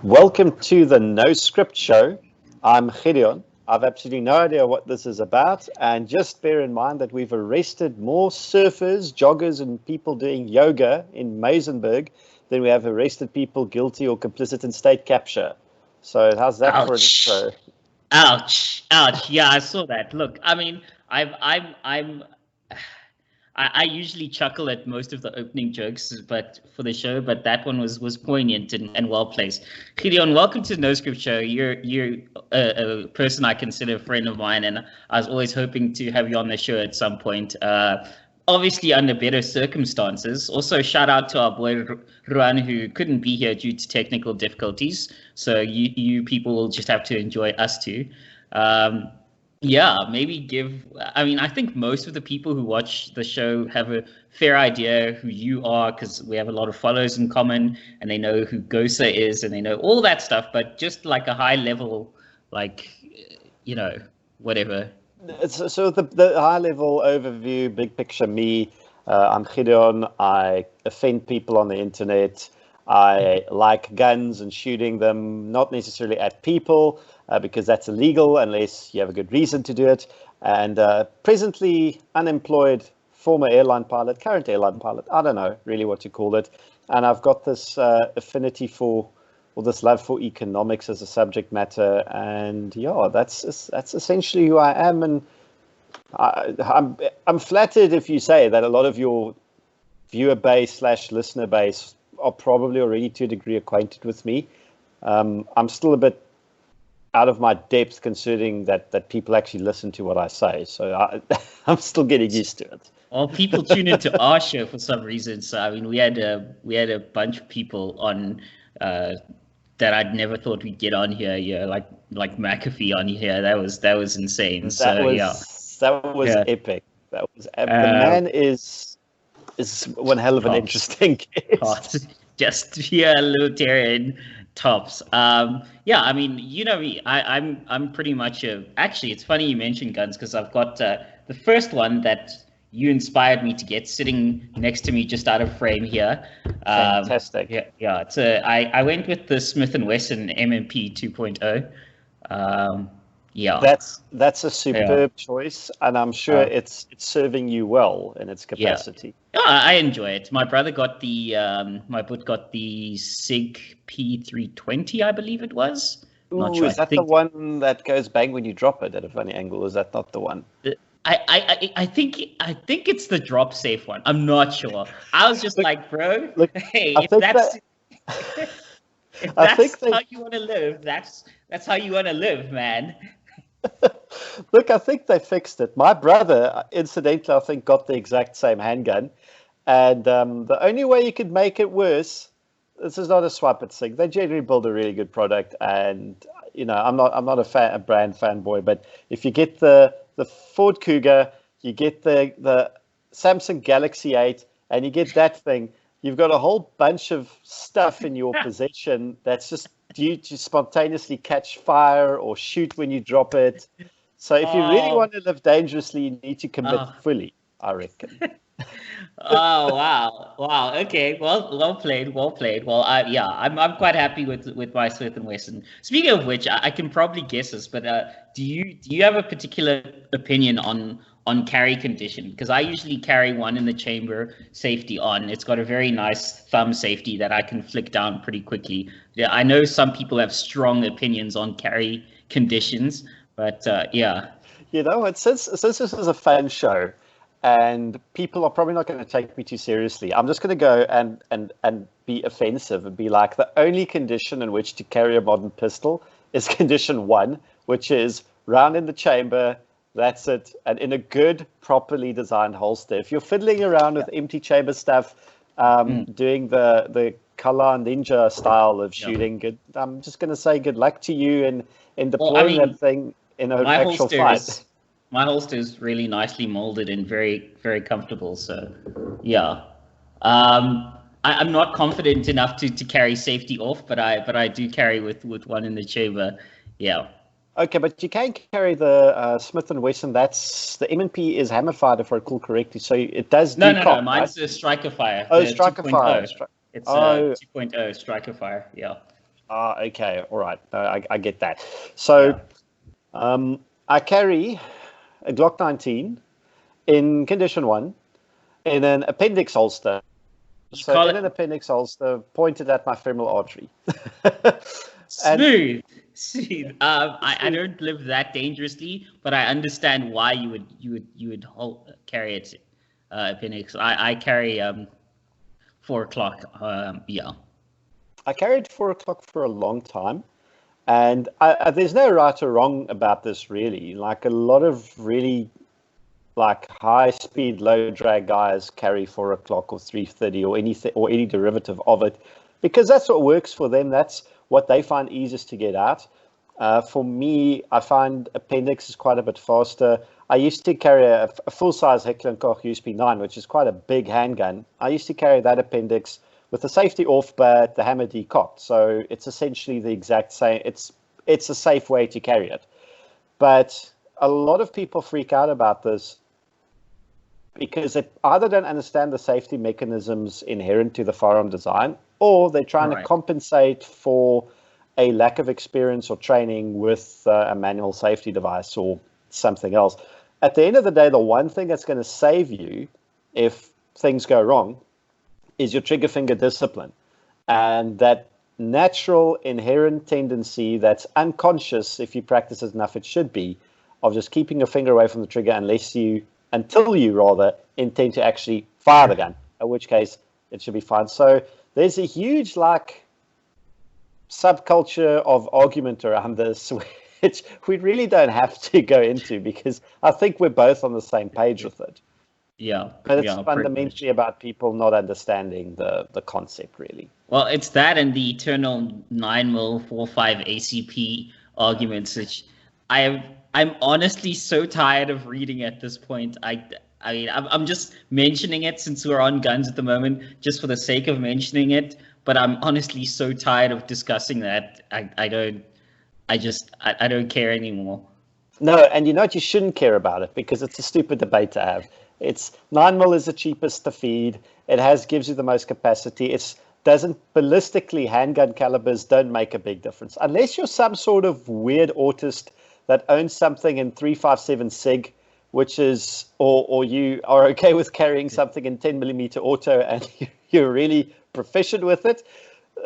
Welcome to the No Script Show. I'm Gideon. I've absolutely no idea what this is about, and just bear in mind that we've arrested more surfers, joggers, and people doing yoga in Maisenberg than we have arrested people guilty or complicit in state capture. So how's that for an intro? Ouch! Ouch! Yeah, I saw that. Look, I mean, I usually chuckle at most of the opening jokes, but for the show, but that one was poignant and well placed. Gideon, welcome to the No Script Show. You're a person I consider a friend of mine, and I was always hoping to have you on the show at some point. Obviously under better circumstances. Also, shout out to our boy Ruan, who couldn't be here due to technical difficulties. So you people will just have to enjoy us too. Yeah, maybe I think most of the people who watch the show have a fair idea who you are, because we have a lot of followers in common, and they know who Gosa is, and they know all that stuff, but just like a high level, whatever. So the high-level overview, big picture me, I'm Gideon. I offend people on the internet. I like guns and shooting them, not necessarily at people, because that's illegal unless you have a good reason to do it. And presently unemployed, former airline pilot, current airline pilot, I don't know really what you call it. And I've got this affinity for, or this love for economics as a subject matter. And yeah, that's essentially who I am. And I'm flattered if you say that a lot of your viewer base / listener base are probably already to a degree acquainted with me. I'm still a bit out of my depth considering that people actually listen to what I say. So I'm still getting used to it. Well, people tune into our show for some reason. So I mean, we had a bunch of people on that I'd never thought we'd get on here. Yeah, like McAfee on here. That was insane. That was epic. That was the man is one hell of an interesting case. Just libertarian tops. Yeah, I mean, you know me. I'm pretty much actually, it's funny you mentioned guns, because I've got the first one that you inspired me to get sitting next to me just out of frame here. Fantastic. Yeah. It's I went with the Smith & Wesson M&P 2.0. Yeah, that's a superb choice, and I'm sure it's serving you well in its capacity. Yeah, I enjoy it. My brother got the SIG P320, I believe it was. Not sure. Is that the one that goes bang when you drop it at a funny angle? Is that not the one? I think it's the drop safe one. I'm not sure. I was just bro, hey, if that's how you want to live, that's how you want to live, man. Look, I think they fixed it. My brother, incidentally, I think got the exact same handgun, and the only way you could make it worse. This is not a swipe at SIG. They generally build a really good product, and I'm not a brand fanboy, but if you get the Ford Cougar, you get the Samsung Galaxy 8, and you get that thing, you've got a whole bunch of stuff in your possession that's just due to spontaneously catch fire or shoot when you drop it. So if you really want to live dangerously, you need to commit fully, I reckon. Oh wow! Okay, well played. Well, I'm quite happy with my Smith & Wesson. Speaking of which, I can probably guess this, but do you have a particular opinion on carry condition? Because I usually carry one in the chamber, safety on. It's got a very nice thumb safety that I can flick down pretty quickly. Yeah, I know some people have strong opinions on carry conditions, but yeah. Since this is a fan show, and people are probably not going to take me too seriously, I'm just going to go and be offensive and be like, the only condition in which to carry a modern pistol is condition 1, which is round in the chamber. That's it. And in a good, properly designed holster. If you're fiddling around with empty chamber stuff, doing the Kala Ninja style of shooting, I'm just going to say good luck to you in deploying that thing in an actual fight. My holster is really nicely molded and very, very comfortable. So, yeah. I'm not confident enough to carry safety off, but I do carry with one in the chamber. Yeah. Okay, but you can carry the Smith & Wesson. That's the M&P is hammer fire, if I recall correctly. So it does. No. Mine's a striker fire. Oh, striker fire. It's a 2.0 striker fire. Yeah. Okay, all right. I get that. So I carry a Glock 19 in condition 1 in an appendix holster. So in an appendix holster pointed at my femoral artery. Smooth. I don't live that dangerously, but I understand why you would carry it appendix. I carry 4 o'clock. Yeah. I carried 4 o'clock for a long time, and there's no right or wrong about this really. Like a lot of really like high speed, low drag guys carry 4 o'clock or 3:30 or anything or any derivative of it, because that's what works for them. That's what they find easiest to get out. For me, I find appendix is quite a bit faster. I used to carry a full-size Heckler & Koch USP9, which is quite a big handgun. I used to carry that appendix with the safety off, but the hammer decocked. So it's essentially the exact same. It's a safe way to carry it. But a lot of people freak out about this because they either don't understand the safety mechanisms inherent to the firearm design, or they're trying to compensate for a lack of experience or training with a manual safety device or something else. At the end of the day, the one thing that's going to save you if things go wrong is your trigger finger discipline. And that natural inherent tendency that's unconscious, if you practice it enough, it should be, of just keeping your finger away from the trigger until you intend to actually fire the gun, in which case it should be fine. So there's a huge subculture of argument around this, which we really don't have to go into because I think we're both on the same page with it. Yeah. But it's fundamentally about people not understanding the concept, really. Well, it's that and the eternal 9mm 45 ACP arguments, which I'm honestly so tired of reading at this point. I mean, I'm just mentioning it since we're on guns at the moment, just for the sake of mentioning it. But I'm honestly so tired of discussing that. I don't care anymore. No, and you know what? You shouldn't care about it because it's a stupid debate to have. It's 9mm is the cheapest to feed. It gives you the most capacity. Ballistically, handgun calibers don't make a big difference unless you're some sort of weird autist that owns something in 357 SIG, which is, or you are okay with carrying something in 10mm auto and you're really proficient with it.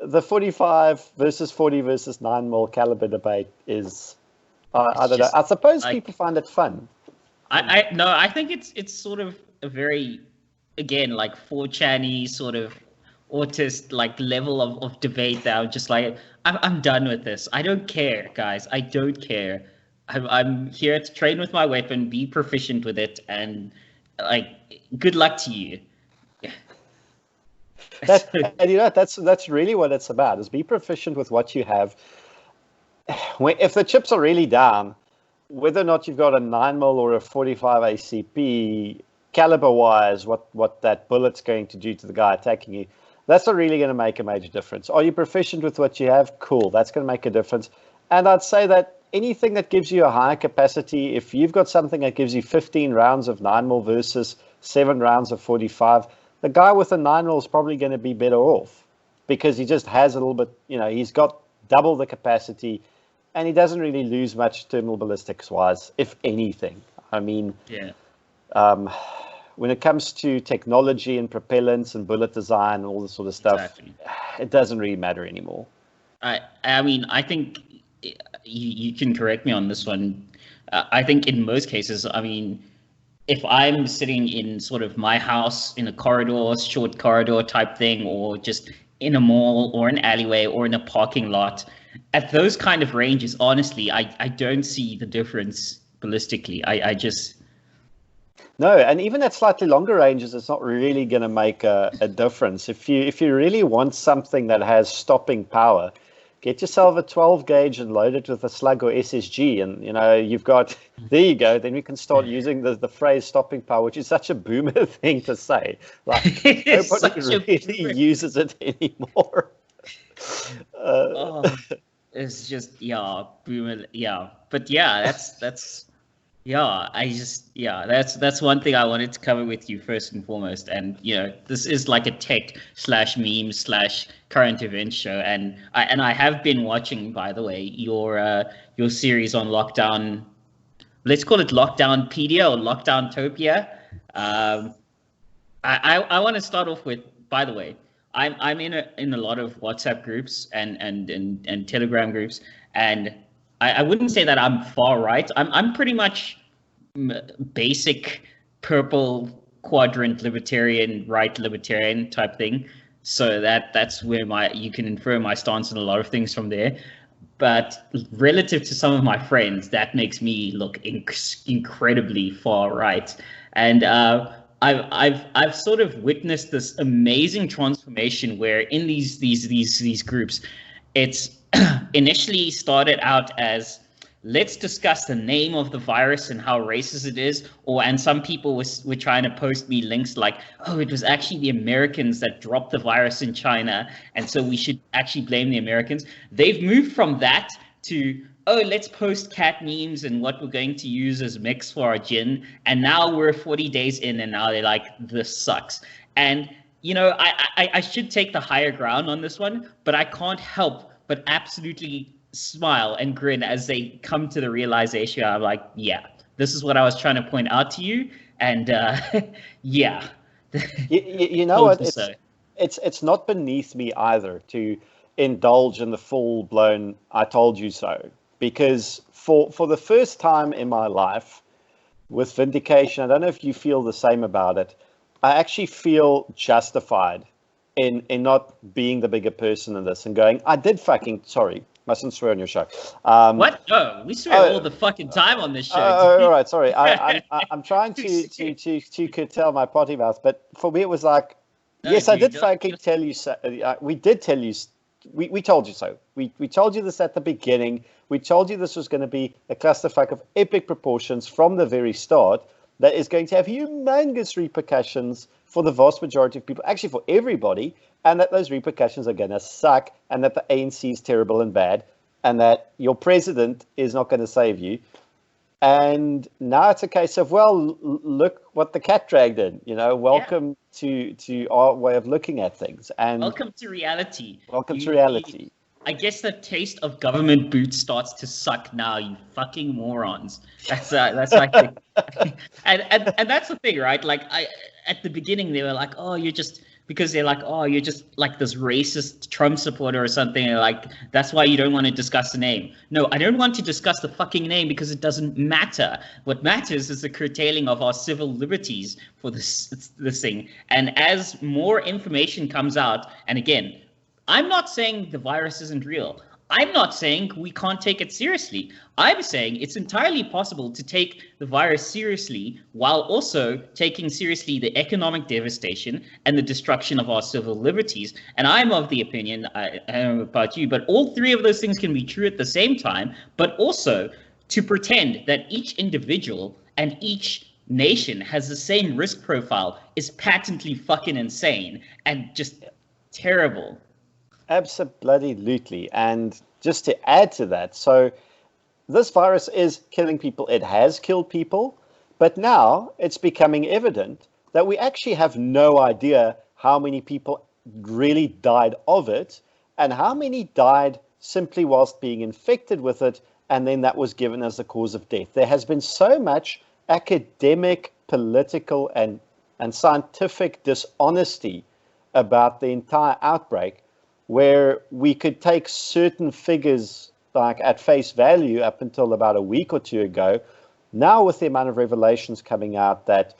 The 45 versus 40 versus 9mm caliber debate is, I don't know. I suppose people find it fun. I think it's sort of a very, again, like 4chan-y sort of autist level of debate that I'm just like, I'm done with this. I don't care, guys. I don't care. I'm here to train with my weapon, be proficient with it, and good luck to you. And you know, that's really what it's about, is be proficient with what you have. If the chips are really down, whether or not you've got a 9mm or a 45 ACP, caliber-wise, what that bullet's going to do to the guy attacking you, that's not really going to make a major difference. Are you proficient with what you have? Cool, that's going to make a difference. And I'd say that anything that gives you a higher capacity, if you've got something that gives you 15 rounds of 9mm versus 7 rounds of 45, the guy with a 9mm is probably going to be better off because he just has a little bit, he's got double the capacity and he doesn't really lose much thermal ballistics wise, if anything. I mean, when it comes to technology and propellants and bullet design and all this sort of stuff, it doesn't really matter anymore. I mean, I think you can correct me on this one. I think in most cases, I mean, if I'm sitting in sort of my house in a corridor, short corridor type thing, or just in a mall or an alleyway or in a parking lot, at those kind of ranges, honestly, I don't see the difference ballistically. I just... No, and even at slightly longer ranges, it's not really going to make a difference. If you really want something that has stopping power, get yourself a 12 gauge and load it with a slug or SSG, and you've got, there you go. Then we can start using the phrase stopping power, which is such a boomer thing to say. Like nobody really uses it anymore. It's just boomer. Yeah, but yeah, that's Yeah, that's one thing I wanted to cover with you first and foremost. And this is like a tech slash meme slash current event show, and I have been watching, by the way, your series on lockdown. Let's call it Lockdownpedia or Lockdowntopia. Um, I want to start off with, by the way, I'm in a lot of WhatsApp groups and Telegram groups, and I wouldn't say that I'm far right. I'm pretty much basic purple quadrant libertarian, right libertarian type thing. So that's where you can infer my stance on a lot of things from there. But relative to some of my friends, that makes me look incredibly far right. And I've sort of witnessed this amazing transformation where in these groups, it's initially started out as, let's discuss the name of the virus and how racist it is. And some people were trying to post me links like, oh, it was actually the Americans that dropped the virus in China, and so we should actually blame the Americans. They've moved from that to, oh, let's post cat memes and what we're going to use as mix for our gin. And now we're 40 days in, and now they're like, this sucks. And I should take the higher ground on this one, but I can't help but absolutely smile and grin as they come to the realization. I'm like, yeah, this is what I was trying to point out to you. And yeah. You know what? It's not beneath me either to indulge in the full-blown I told you so, because for the first time in my life, with vindication, I don't know if you feel the same about it, I actually feel justified in not being the bigger person in this and going, I did fucking, sorry, mustn't swear on your show. What? No, we swear all the fucking time on this show. All right, sorry. I'm trying to curtail my potty mouth, but for me it was like, yes, I did fucking tell you so. We did tell you. We told you so. We told you this at the beginning. We told you this was going to be a clusterfuck of epic proportions from the very start that is going to have humongous repercussions for the vast majority of people, actually for everybody, and that those repercussions are going to suck, and that the ANC is terrible and bad, and that your president is not going to save you. And now it's a case of, well, look what the cat dragged in. Welcome to our way of looking at things. And welcome to reality. Welcome to reality. I guess the taste of government boots starts to suck now, you fucking morons. That's like and that's the thing, right? Like at the beginning they were like, oh, you're just, because they're like, oh, you're just like this racist Trump supporter or something. Like, that's why you don't want to discuss the name. No, I don't want to discuss the fucking name because it doesn't matter. What matters is the curtailing of our civil liberties for this thing. And as more information comes out, and again, I'm not saying the virus isn't real. I'm not saying we can't take it seriously. I'm saying it's entirely possible to take the virus seriously while also taking seriously the economic devastation and the destruction of our civil liberties. And I'm of the opinion, I don't know about you, but all three of those things can be true at the same time, but also to pretend that each individual and each nation has the same risk profile is patently fucking insane and just terrible. Absolutely. And just to add to that, so this virus is killing people. It has killed people, but now it's becoming evident that we actually have no idea how many people really died of it and how many died simply whilst being infected with it, and then that was given as the cause of death. There has been so much academic, political, and scientific dishonesty about the entire outbreak, where we could take certain figures like at face value up until about a week or two ago. Now with the amount of revelations coming out that,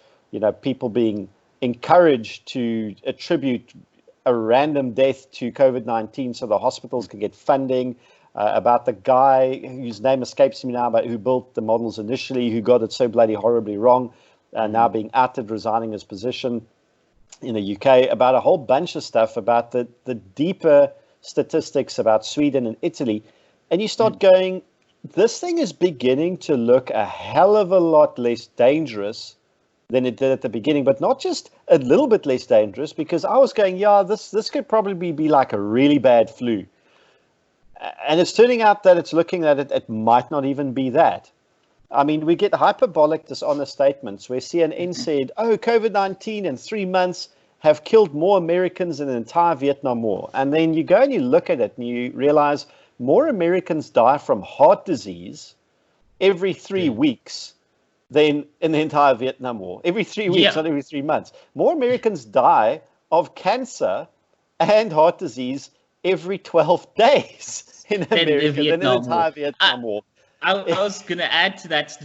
people being encouraged to attribute a random death to COVID-19 so the hospitals could get funding, about the guy whose name escapes me now, but who built the models initially, who got it so bloody horribly wrong, now being outed, resigning his position in the UK, about a whole bunch of stuff about the deeper statistics about Sweden and Italy. And you start going, this thing is beginning to look a hell of a lot less dangerous than it did at the beginning, but not just a little bit less dangerous, because I was going, this could probably be like a really bad flu. And it's turning out that it's looking that it might not even be that. I mean, we get hyperbolic, dishonest statements where CNN said, oh, COVID-19 in 3 months have killed more Americans than the entire Vietnam War. And then you go and you look at it and you realize more Americans die from heart disease every 3 weeks than in the entire Vietnam War. Every 3 weeks, not every 3 months. More Americans die of cancer and heart disease every 12 days in America than in the entire Vietnam War. I was going to add to that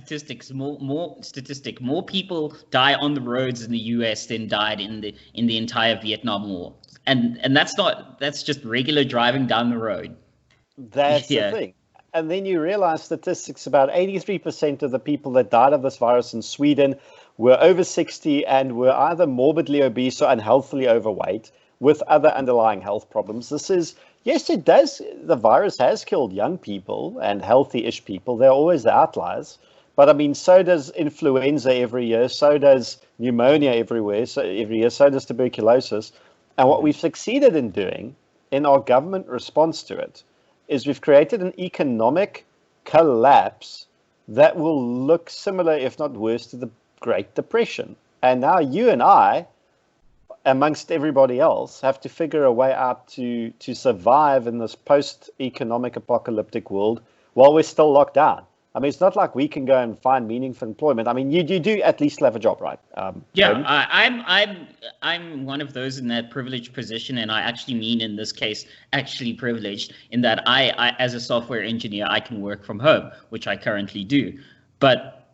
more people die on the roads in the US than died in the entire Vietnam War. And that's just regular driving down the road. That's the thing. And then you realize statistics about 83% of the people that died of this virus in Sweden were over 60 and were either morbidly obese or unhealthily overweight with other underlying health problems. This is, yes, it does. The virus has killed young people and healthy-ish people. They're always the outliers. But I mean, so does influenza every year. So does pneumonia every year. So does tuberculosis. And what we've succeeded in doing in our government response to it is we've created an economic collapse that will look similar, if not worse, to the Great Depression. And now you and I, amongst everybody else, have to figure a way out to survive in this post-economic apocalyptic world while we're still locked down. I mean, it's not like we can go and find meaningful employment. I mean, you do at least have a job, right? I'm one of those in that privileged position, and I actually mean in this case actually privileged in that I as a software engineer, I can work from home, which I currently do. But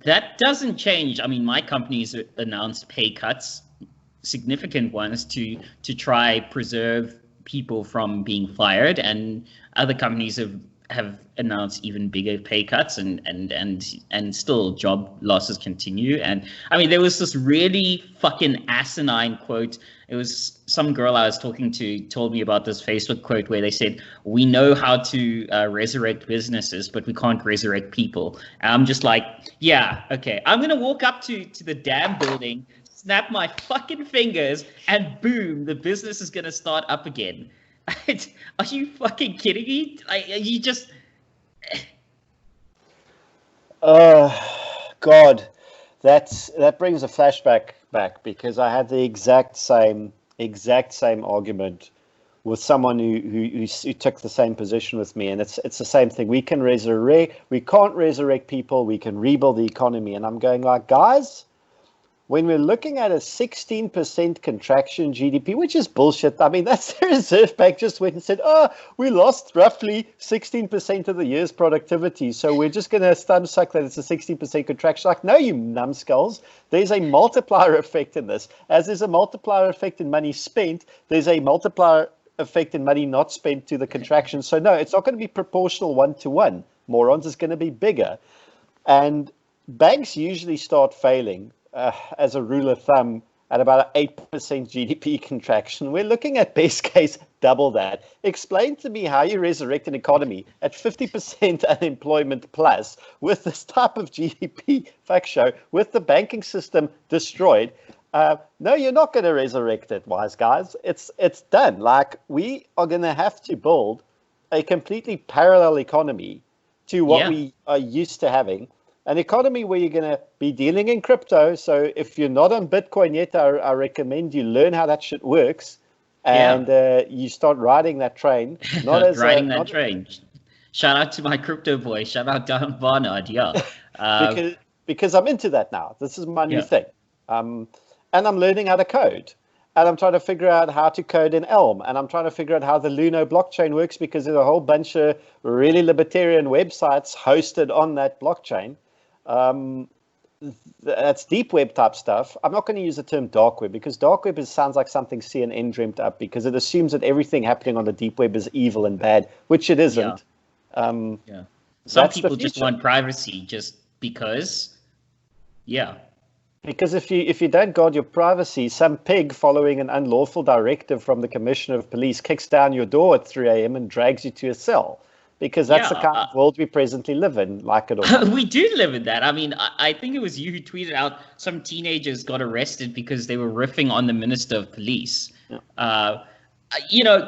that doesn't change. I mean, my company's announced pay cuts, significant ones, to try preserve people from being fired, and other companies have announced even bigger pay cuts, and still job losses continue. And I mean, there was this really fucking asinine quote. It was some girl I was talking to told me about this Facebook quote where they said, we know how to resurrect businesses, but we can't resurrect people. And I'm just like, yeah, okay. I'm going to walk up to the damn building, snap my fucking fingers, and boom, the business is going to start up again. Are you fucking kidding me? You just... God, that brings a flashback back, because I had the exact same argument with someone who took the same position with me, and it's the same thing. We can't resurrect people. We can rebuild the economy, and I'm going like, guys, when we're looking at a 16% contraction in GDP, which is bullshit. I mean, that's the Reserve Bank just went and said, oh, we lost roughly 16% of the year's productivity, so we're just going to suck that it's a 16% contraction. Like, no, you numbskulls. There's a multiplier effect in this. As there's a multiplier effect in money spent, there's a multiplier effect in money not spent to the contraction. So no, it's not going to be proportional 1-to-1. Morons, it's going to be bigger. And banks usually start failing as a rule of thumb at about an 8% GDP contraction. We're looking at best case double that. Explain to me how you resurrect an economy at 50% unemployment plus with this type of GDP fuck show, with the banking system destroyed. No, you're not going to resurrect it, wise guys. It's done. Like, we are going to have to build a completely parallel economy to what we are used to having. An economy where you're going to be dealing in crypto. So if you're not on Bitcoin yet, I recommend you learn how that shit works, and you start riding that train. Not as riding that train. Shout out to my crypto boy. Shout out Don Barnard. Yeah, because I'm into that now. This is my new thing. And I'm learning how to code. And I'm trying to figure out how to code in Elm. And I'm trying to figure out how the Luno blockchain works, because there's a whole bunch of really libertarian websites hosted on that blockchain. That's deep web type stuff. I'm not going to use the term dark web, because dark web sounds like something CNN dreamt up, because it assumes that everything happening on the deep web is evil and bad, which it isn't. Some people just want privacy just because. Because if you don't guard your privacy, some pig following an unlawful directive from the Commissioner of Police kicks down your door at 3 a.m. and drags you to a cell. Because that's the kind of world we presently live in, like it or not. We do live in that. I mean, I think it was you who tweeted out some teenagers got arrested because they were riffing on the Minister of Police.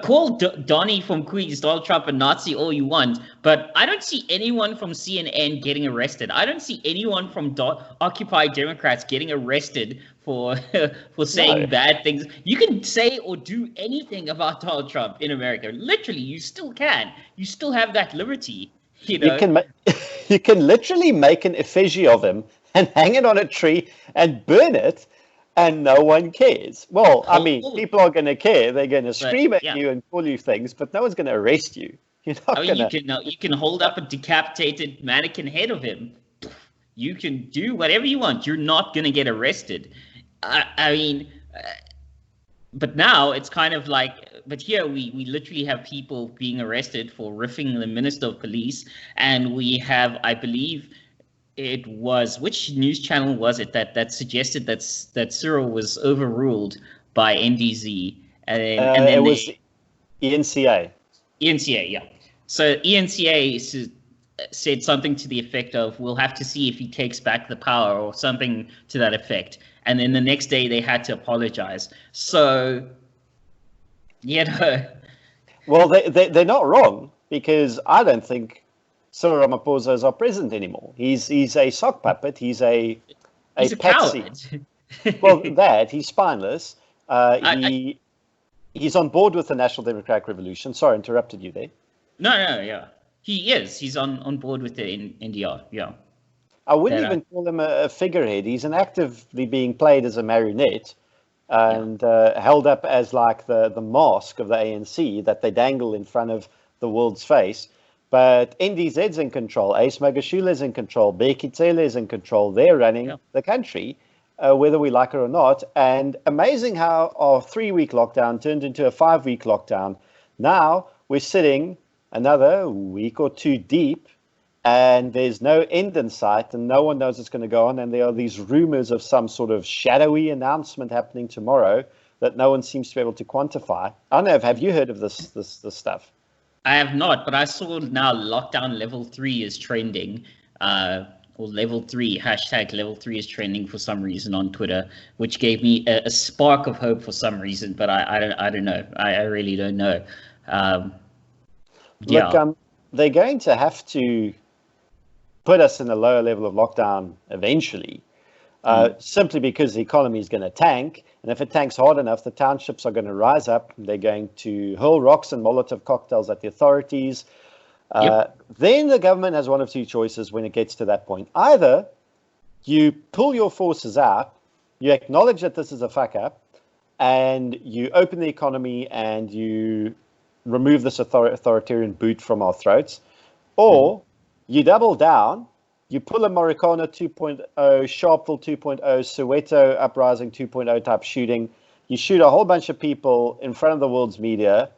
call Donnie from Queens, Donald Trump, a Nazi all you want, but I don't see anyone from CNN getting arrested. I don't see anyone from Occupy Democrats getting arrested for for saying bad things. You can say or do anything about Donald Trump in America. Literally, you still can. You still have that liberty. You can you can literally make an effigy of him and hang it on a tree and burn it, and no one cares. Well, I mean, people are going to care. They're going to scream at you and call you things, but no one's going to arrest you. You're not you can hold up a decapitated mannequin head of him. You can do whatever you want. You're not going to get arrested. I mean, but now it's kind of like, but here we literally have people being arrested for riffing the Minister of Police, and we have, I believe, it was, which news channel was it that suggested that Cyril was overruled by NDZ, and then it was ENCA. ENCA, yeah. So ENCA said something to the effect of, "We'll have to see if he takes back the power," or something to that effect. And then the next day they had to apologize. So, well, they're not wrong, because I don't think Cyril Ramaphosa is our president anymore. He's a sock puppet. He's a patsy. Well, he's spineless. He's on board with the National Democratic Revolution. Sorry, I interrupted you there. No, yeah. He is. He's on board with the NDR, yeah. I wouldn't even call him a figurehead. He's actively being played as a marionette and held up as like the mask of the ANC that they dangle in front of the world's face. But NDZ's in control. Ace Magashula's in control. Beki Cele is in control. They're running the country, whether we like it or not. And amazing how our 3-week lockdown turned into a 5-week lockdown. Now we're sitting another week or two deep, and there's no end in sight, and no one knows what's going to go on. And there are these rumors of some sort of shadowy announcement happening tomorrow that no one seems to be able to quantify. I don't know. Have you heard of this stuff? I have not, but I saw now lockdown level 3 is trending, or level 3, hashtag level 3 is trending for some reason on Twitter, which gave me a spark of hope for some reason, but I don't know. I really don't know. Look, they're going to have to put us in a lower level of lockdown eventually, simply because the economy is going to tank. And if it tanks hard enough, the townships are going to rise up. They're going to hurl rocks and Molotov cocktails at the authorities. Then the government has one of two choices when it gets to that point. Either you pull your forces out, you acknowledge that this is a fuck up, and you open the economy and you remove this authoritarian boot from our throats, or you double down, you pull a Marikana 2.0, Sharpeville 2.0, Soweto Uprising 2.0 type shooting. You shoot a whole bunch of people in front of the world's media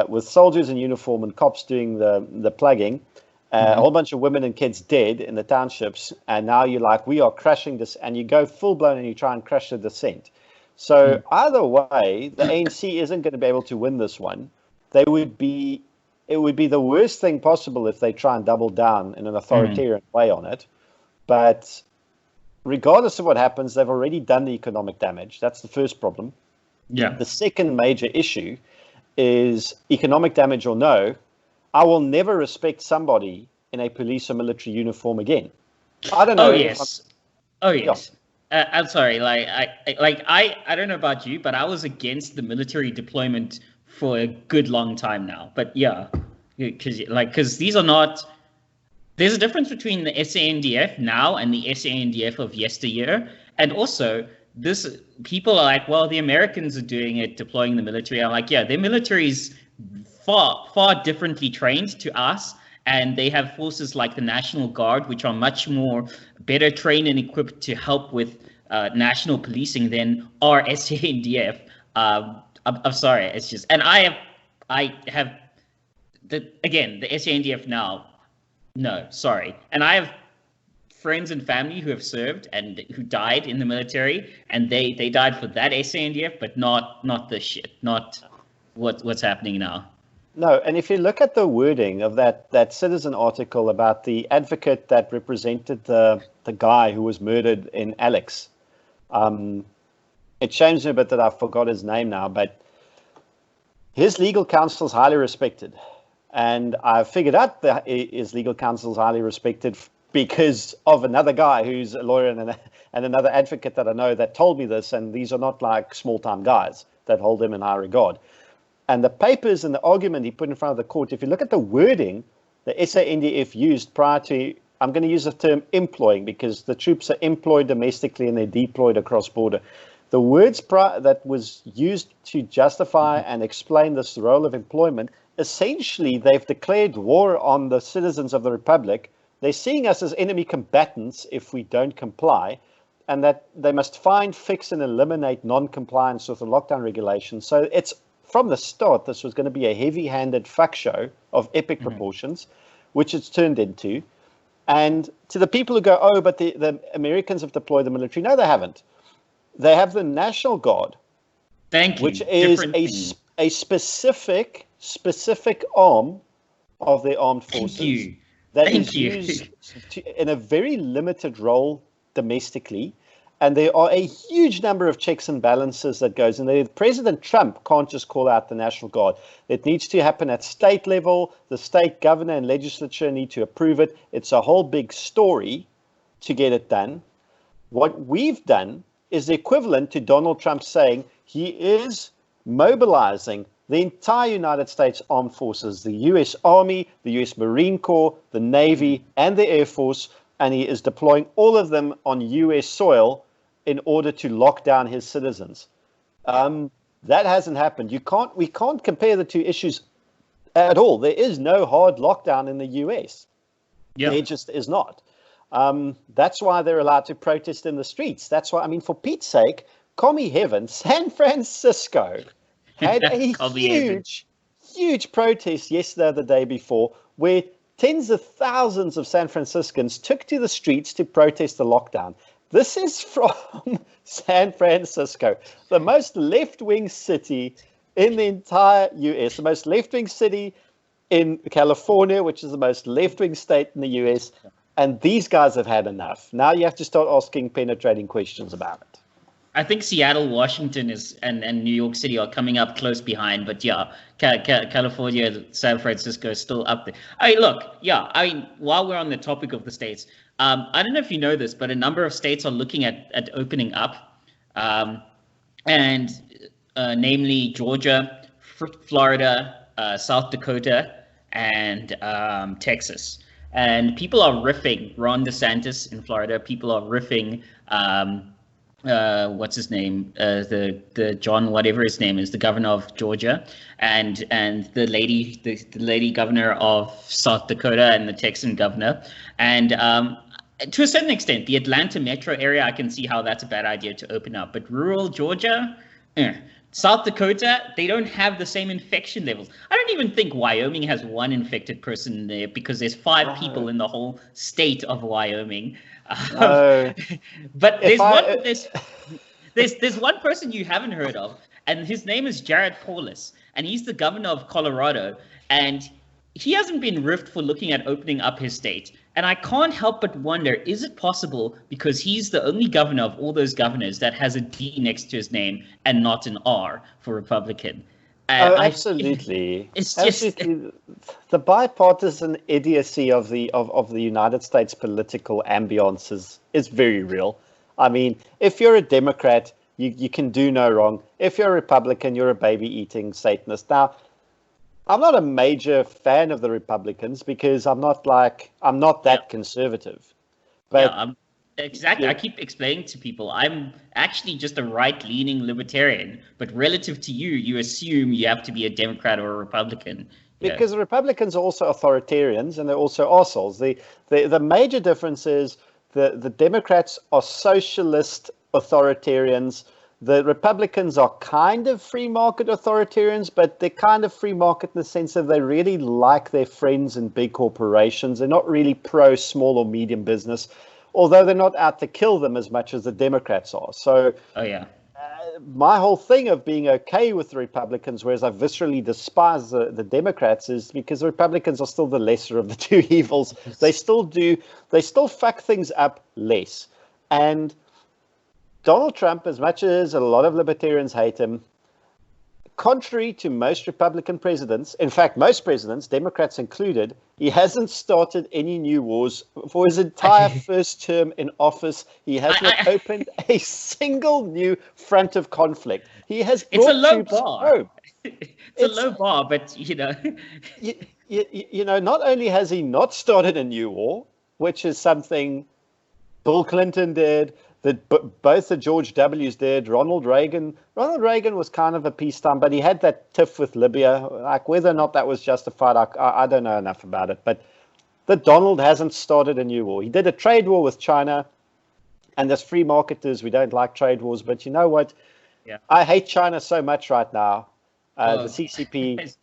with soldiers in uniform and cops doing the plugging. A whole bunch of women and kids dead in the townships. And now you're like, we are crushing this. And you go full blown and you try and crush the dissent. So either way, the ANC isn't going to be able to win this one. It would be the worst thing possible if they try and double down in an authoritarian way on it. But regardless of what happens, they've already done the economic damage. That's the first problem. Yeah. The second major issue is, economic damage or no, I will never respect somebody in a police or military uniform again. I don't know. Oh yes. I'm sorry. I don't know about you, but I was against the military deployment for a good long time now. But yeah, because these are not. There's a difference between the SANDF now and the SANDF of yesteryear, and also people are like, well, the Americans are doing it, deploying the military. I'm like, yeah, their military is far differently trained to us, and they have forces like the National Guard, which are much more better trained and equipped to help with national policing than our SANDF. I'm sorry, it's just, and I have the SANDF now. No, sorry, and I have friends and family who have served and who died in the military, and they died for that SANDF, but not this shit, not what's happening now. No, and if you look at the wording of that Citizen article about the advocate that represented the guy who was murdered in Alex, it shames me a bit that I forgot his name now, but His legal counsel is highly respected. And I figured out that his legal counsel is highly respected because of another guy who's a lawyer and another advocate that I know that told me this. And these are not like small-time guys that hold him in high regard. And the papers and the argument he put in front of the court, if you look at the wording the SANDF used prior to, I'm going to use the term employing because the troops are employed domestically and they're deployed across border. The words that was used to justify and explain this role of employment, essentially they've declared war on the citizens of the Republic. They're seeing us as enemy combatants if we don't comply, and that they must find, fix, and eliminate non-compliance with the lockdown regulations. So it's from the start, this was going to be a heavy-handed fuck show of epic proportions, which it's turned into. And to the people who go, oh, but the Americans have deployed the military. No, they haven't. They have the National Guard, which is a specific arm of their armed forces that is used in a very limited role domestically. And there are a huge number of checks and balances that goes in there. President Trump can't just call out the National Guard. It needs to happen at state level. The state governor and legislature need to approve it. It's a whole big story to get it done. What we've done is the equivalent to Donald Trump saying he is mobilizing the entire United States Armed Forces, the U.S. Army, the U.S. Marine Corps, the Navy, and the Air Force, and he is deploying all of them on U.S. soil in order to lock down his citizens. That hasn't happened. We can't compare the two issues at all. There is no hard lockdown in the U.S. Yeah. There just is not. That's why they're allowed to protest in the streets. That's why, I mean, for Pete's sake, commie heaven, San Francisco had a huge protest yesterday or the day before where tens of thousands of San Franciscans took to the streets to protest the lockdown. This is from San Francisco, the most left-wing city in the entire US, the most left-wing city in California, which is the most left-wing state in the US. And these guys have had enough. Now you have to start asking penetrating questions about it. I think Seattle, Washington and New York City are coming up close behind. But yeah, California, San Francisco is still up there. While we're on the topic of the states, I don't know if you know this, but a number of states are looking at opening up. Namely Georgia, Florida, South Dakota, and Texas. And people are riffing Ron DeSantis in Florida. People are riffing, what's his name? The John, whatever his name is, the governor of Georgia, and the lady governor of South Dakota, and the Texan governor. And to a certain extent, the Atlanta metro area, I can see how that's a bad idea to open up. But rural Georgia, South Dakota, they don't have the same infection levels. I don't even think Wyoming has one infected person there because there's 5 people in the whole state of Wyoming. But there's one person you haven't heard of, and his name is Jared Polis, and he's the governor of Colorado, and he hasn't been riffed for looking at opening up his state. And I can't help but wonder, is it possible because he's the only governor of all those governors that has a D next to his name and not an R for Republican? Absolutely. It's absolutely. The bipartisan idiocy of the United States political ambience is very real. I mean, if you're a Democrat, you can do no wrong. If you're a Republican, you're a baby-eating Satanist. Now, I'm not a major fan of the Republicans because I'm not that conservative. But exactly. I keep explaining to people I'm actually just a right-leaning libertarian, but relative to you, you assume you have to be a Democrat or a Republican. Because the Republicans are also authoritarians and they're also assholes. The major difference is the Democrats are socialist authoritarians. The Republicans are kind of free market authoritarians, but they're kind of free market in the sense that they really like their friends in big corporations. They're not really pro small or medium business, although they're not out to kill them as much as the Democrats are. So my whole thing of being okay with the Republicans, whereas I viscerally despise the Democrats, is because the Republicans are still the lesser of the two evils. They still fuck things up less. And Donald Trump, as much as a lot of libertarians hate him, contrary to most Republican presidents, in fact, most presidents, Democrats included, he hasn't started any new wars for his entire first term in office. He has not opened a single new front of conflict. He has brought it's a low troops bar. home. It's a low bar, but not only has he not started a new war, which is something Bill Clinton did, that both the George W's did. Ronald Reagan was kind of a peacetime, but he had that tiff with Libya. Like whether or not that was justified, I don't know enough about it. But the Donald hasn't started a new war. He did a trade war with China, and as free marketers, we don't like trade wars. But you know what? Yeah. I hate China so much right now. The CCP.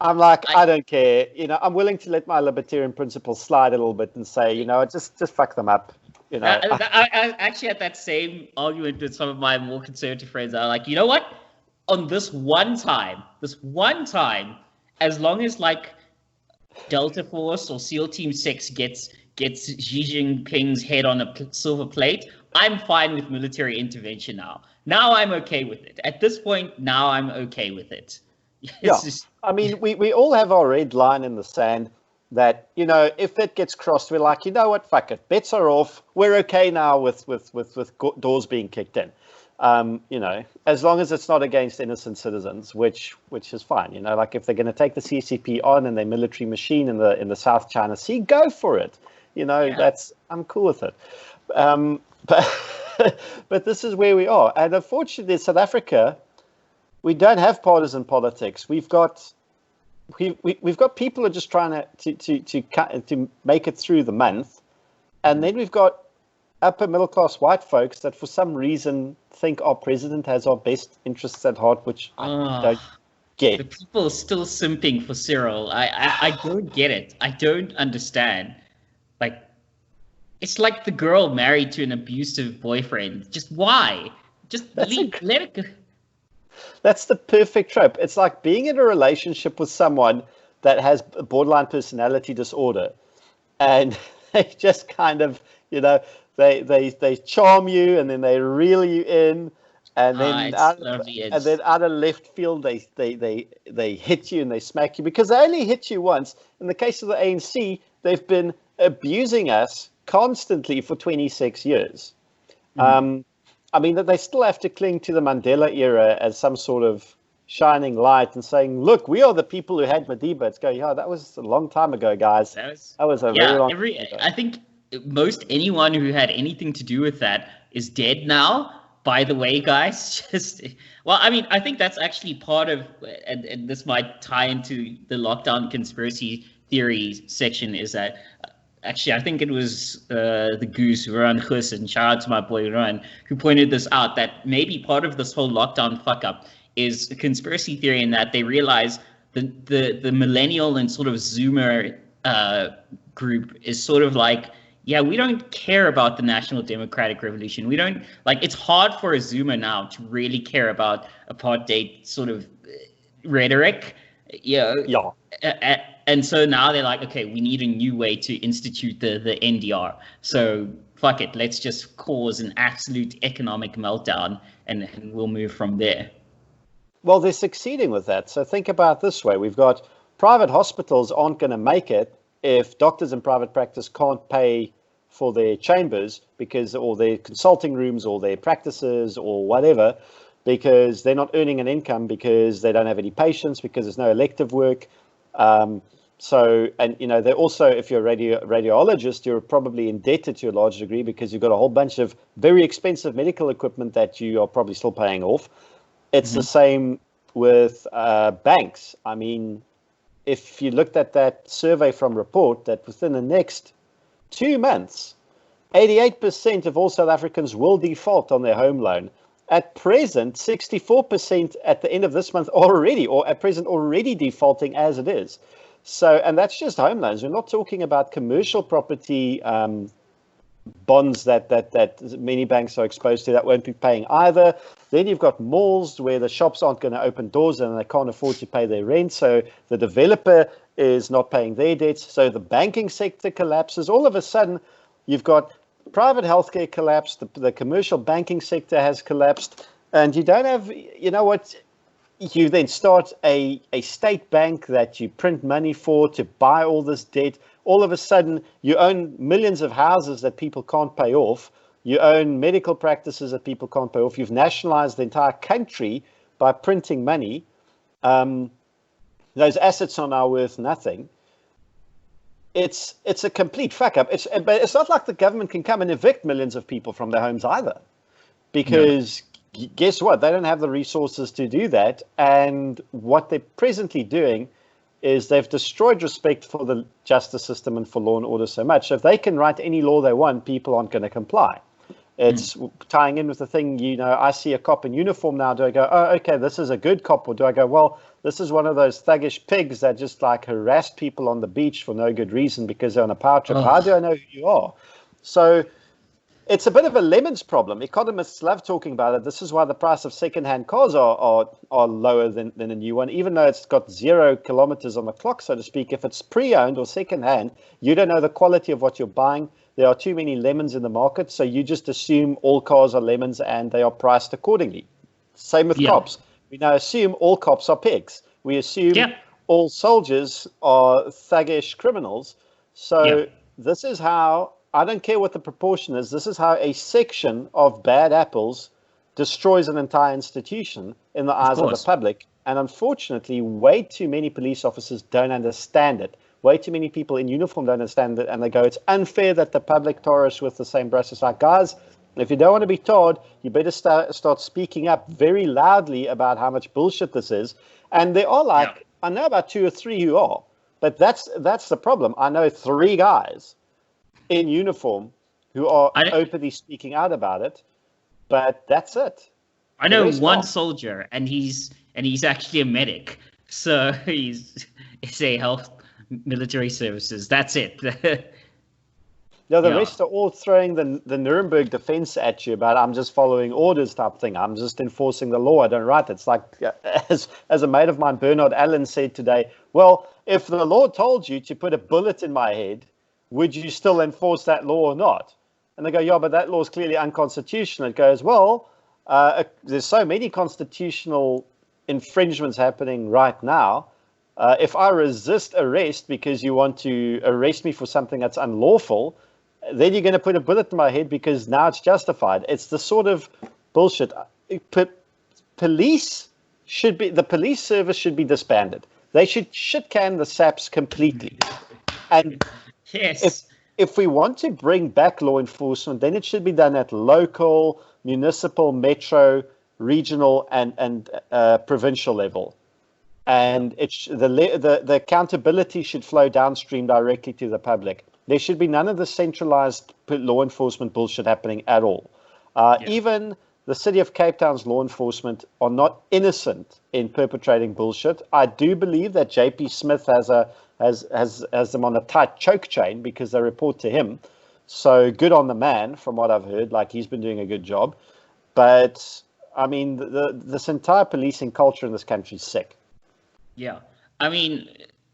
I'm like, I don't care. I'm willing to let my libertarian principles slide a little bit and say, just fuck them up. I actually had that same argument with some of my more conservative friends. I'm like, you know what? On this one time, as long as like Delta Force or SEAL Team 6 gets Xi Jinping's head on a silver plate, I'm fine with military intervention now. Now I'm okay with it. At this point, now I'm okay with it. I mean, we all have our red line in the sand. That, if it gets crossed, we're like, you know what, fuck it, bets are off. We're okay now with doors being kicked in. As long as it's not against innocent citizens, which is fine. Like if they're going to take the CCP on and their military machine in the South China Sea, go for it. I'm cool with it. But this is where we are, and unfortunately, in South Africa, we don't have partisan politics. We've got people who are just trying to make it through the month, and then we've got upper middle class white folks that for some reason think our president has our best interests at heart, which I don't get. The people are still simping for Cyril. I don't get it. I don't understand. Like, it's like the girl married to an abusive boyfriend. Just why? Just let it go. That's the perfect trope. It's like being in a relationship with someone that has a borderline personality disorder, and they just kind of, they charm you, and then they reel you in, and then out of left field they hit you and they smack you because they only hit you once. In the case of the ANC, they've been abusing us constantly for 26 years. I mean, that they still have to cling to the Mandela era as some sort of shining light and saying, look, we are the people who had Madiba. It's going, that was a long time ago, guys. That was a very long time ago. I think most anyone who had anything to do with that is dead now. By the way, guys, I think that's actually part of, and this might tie into the lockdown conspiracy theory section, is that actually, I think it was the Goose, Ruan Hussen, shout out to my boy Ruan, who pointed this out, that maybe part of this whole lockdown fuck-up is a conspiracy theory in that they realize the millennial and sort of Zoomer group is sort of like, we don't care about the National Democratic Revolution. We don't, it's hard for a Zoomer now to really care about apartheid sort of rhetoric. And so now they're like, okay, we need a new way to institute the NDR. So fuck it, let's just cause an absolute economic meltdown and we'll move from there. Well, they're succeeding with that. So think about it this way. We've got private hospitals aren't going to make it if doctors in private practice can't pay for their chambers or their consulting rooms or their practices or whatever, because they're not earning an income because they don't have any patients, because there's no elective work. They're also, if you're a radiologist, you're probably indebted to a large degree because you've got a whole bunch of very expensive medical equipment that you are probably still paying off. It's the same with banks. I mean, if you looked at that survey from Report, that within the next 2 months, 88% of all South Africans will default on their home loan. At present, 64% at the end of this month already defaulting as it is. So, and that's just home loans. We're not talking about commercial property bonds that many banks are exposed to that won't be paying either. Then you've got malls where the shops aren't going to open doors and they can't afford to pay their rent. So the developer is not paying their debts. So the banking sector collapses. All of a sudden, you've got private healthcare collapsed. The commercial banking sector has collapsed. And you don't have, you then start a state bank that you print money for to buy all this debt. All of a sudden, you own millions of houses that people can't pay off. You own medical practices that people can't pay off. You've nationalized the entire country by printing money. Those assets are now worth nothing. It's a complete fuck up. But it's not like the government can come and evict millions of people from their homes either, because guess what? They don't have the resources to do that. And what they're presently doing is they've destroyed respect for the justice system and for law and order so much. So if they can write any law they want, people aren't going to comply. It's tying in with the thing, I see a cop in uniform now. Do I go, oh, okay, this is a good cop? Or do I go, well, this is one of those thuggish pigs that just like harass people on the beach for no good reason because they're on a power trip? How do I know who you are? So it's a bit of a lemons problem. Economists love talking about it. This is why the price of secondhand cars are lower than a new one, even though it's got 0 kilometers on the clock, so to speak. If it's pre-owned or secondhand, you don't know the quality of what you're buying. There are too many lemons in the market, so you just assume all cars are lemons and they are priced accordingly. Same with cops. We now assume all cops are pigs. We assume all soldiers are thuggish criminals. So this is how, I don't care what the proportion is, this is how a section of bad apples destroys an entire institution in the eyes of the public. And unfortunately, way too many police officers don't understand it. Way too many people in uniform don't understand it, and they go, it's unfair that the public tar us with the same brush. It's like, guys, if you don't want to be tarred, you better start speaking up very loudly about how much bullshit this is. And there are I know about 2 or 3 who are, but that's the problem. I know 3 guys in uniform who are openly speaking out about it, but that's it. I know one soldier, and he's actually a medic, so he's a health military services. That's it. The rest are all throwing the Nuremberg defense at you about I'm just following orders type thing. I'm just enforcing the law. I don't write it. It's like, as a mate of mine, Bernard Allen, said today, well, if the law told you to put a bullet in my head, would you still enforce that law or not? And they go, yeah, but that law is clearly unconstitutional. It goes, well, there's so many constitutional infringements happening right now. If I resist arrest because you want to arrest me for something that's unlawful, then you're going to put a bullet in my head because now it's justified. It's the sort of bullshit. The police service should be disbanded. They should shit-can the SAPs completely. And if we want to bring back law enforcement, then it should be done at local, municipal, metro, regional, and provincial level. And the accountability should flow downstream directly to the public. There should be none of the centralized law enforcement bullshit happening at all. Even the city of Cape Town's law enforcement are not innocent in perpetrating bullshit. I do believe that JP Smith has them on a tight choke chain because they report to him. So good on the man, from what I've heard. Like, he's been doing a good job. But I mean, this entire policing culture in this country is sick. Yeah, I mean,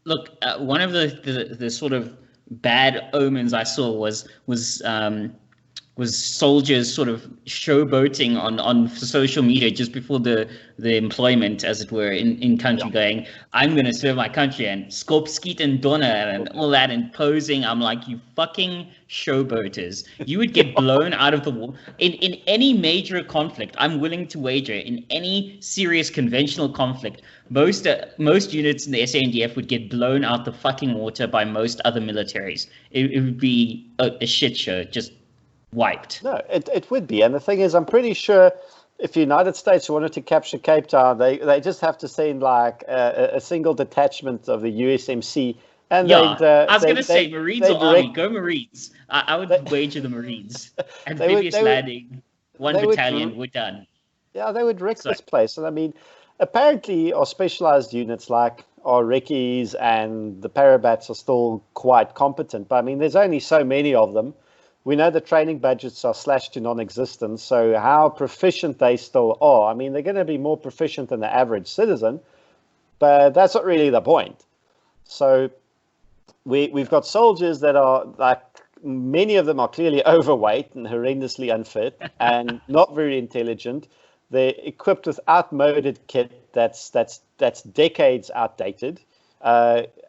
look, one of the sort of bad omens I saw was soldiers sort of showboating on social media just before the employment, as it were, in country, going, I'm going to serve my country, and skop, skiet and donner and all that, and posing. I'm like, you fucking showboaters. You would get blown out of the war. In any major conflict, I'm willing to wager, in any serious conventional conflict, most units in the SANDF would get blown out the fucking water by most other militaries. It would be a shit show, just wiped. No, it would be. And the thing is, I'm pretty sure if the United States wanted to capture Cape Town, they just have to send like a single detachment of the USMC. And I was going to say Marines or Army. Go Marines. I would wager the Marines. Amphibious landing, one battalion, we're done. Yeah, they would wreck this place. And I mean, apparently our specialized units like our Recce's and the Parabats are still quite competent. But I mean, there's only so many of them. We know the training budgets are slashed to non-existent, so how proficient they still are. I mean, they're going to be more proficient than the average citizen, but that's not really the point. So we've got soldiers that are, like, many of them are clearly overweight and horrendously unfit and not very intelligent. They're equipped with outmoded kit that's decades outdated.